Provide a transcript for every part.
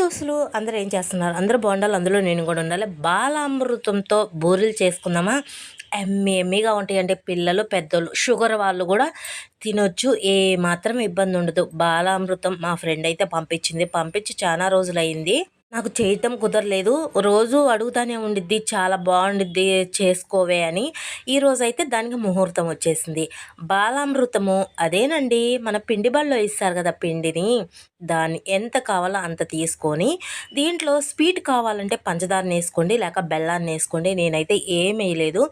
దోస్తులు అందరూ ఏం చేస్తున్నారు? అందరూ బాగుండాలి. అందులో నేను కూడా ఉండాలి. బాలామృతంతో బూరెలు చేసుకుందామా? ఎమ్మీగా ఉంటాయండి. పిల్లలు, పెద్దోళ్ళు, షుగర్ వాళ్ళు కూడా తినొచ్చు. ఏ మాత్రం ఇబ్బంది ఉండదు. బాలామృతం మా ఫ్రెండ్ అయితే పంపించింది. పంపించి చాలా రోజులైంది. నాకు చేయటం కుదరలేదు. రోజు అడుగుతానే ఉండిద్ది. చాలా బావుండిద్ది చేసుకోవే అని. ఈరోజైతే దానికి ముహూర్తం వచ్చేసింది. బాలామృతము అదేనండి మన పిండి బళ్ళో ఇస్తారు కదా పిండిని. దాన్ని ఎంత కావాలో అంత తీసుకొని దీంట్లో స్వీట్ కావాలంటే పంచదారనేసుకోండి, లేక బెల్లాన్నేసుకోండి. నేనైతే ఏమేయలేదు.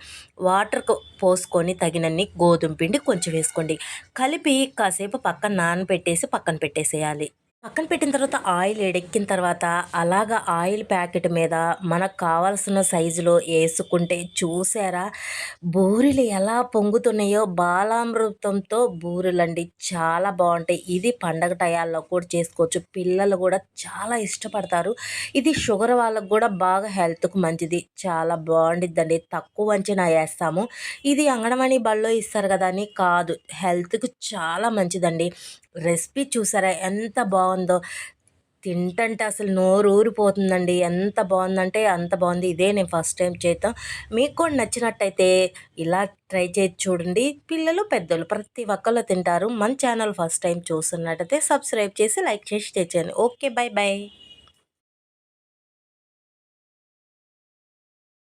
వాటర్ పోసుకొని తగినన్ని గోధుమ పిండి కొంచెం వేసుకోండి. కలిపి కాసేపు పక్కన నానబెట్టేసి పక్కన పెట్టేసేయాలి. పక్కన పెట్టిన తర్వాత ఆయిల్ ఎడెక్కిన తర్వాత అలాగా ఆయిల్ ప్యాకెట్ మీద మనకు కావాల్సిన సైజులో వేసుకుంటే చూసారా బూరెలు ఎలా పొంగుతున్నాయో. బాలామృతంతో బూరెలండి చాలా బాగుంటాయి. ఇది పండగ టయాల్లో కూడా చేసుకోవచ్చు. పిల్లలు కూడా చాలా ఇష్టపడతారు. ఇది షుగర్ వాళ్ళకు కూడా బాగా హెల్త్కు మంచిది. చాలా బాగుండిద్దండి. తక్కువ అంచనా వేస్తాము. ఇది అంగన్వాడీ బళ్ళో ఇస్తారు కదా అని కాదు, హెల్త్కు చాలా మంచిదండి. రెసిపీ చూసారా ఎంత బాగుందో. తింటంటే అసలు నోరు ఊరిపోతుందండి. ఎంత బాగుందంటే అంత బాగుంది. ఇదే నేను ఫస్ట్ టైం చేద్దాం. మీకు కూడా నచ్చినట్టయితే ఇలా ట్రై చేసి చూడండి. పిల్లలు, పెద్దలు ప్రతి ఒక్కళ్ళు తింటారు. మన ఛానల్ ఫస్ట్ టైం చూస్తున్నట్టయితే సబ్స్క్రైబ్ చేసి లైక్ చేసి తెచ్చాను. Okay, by by.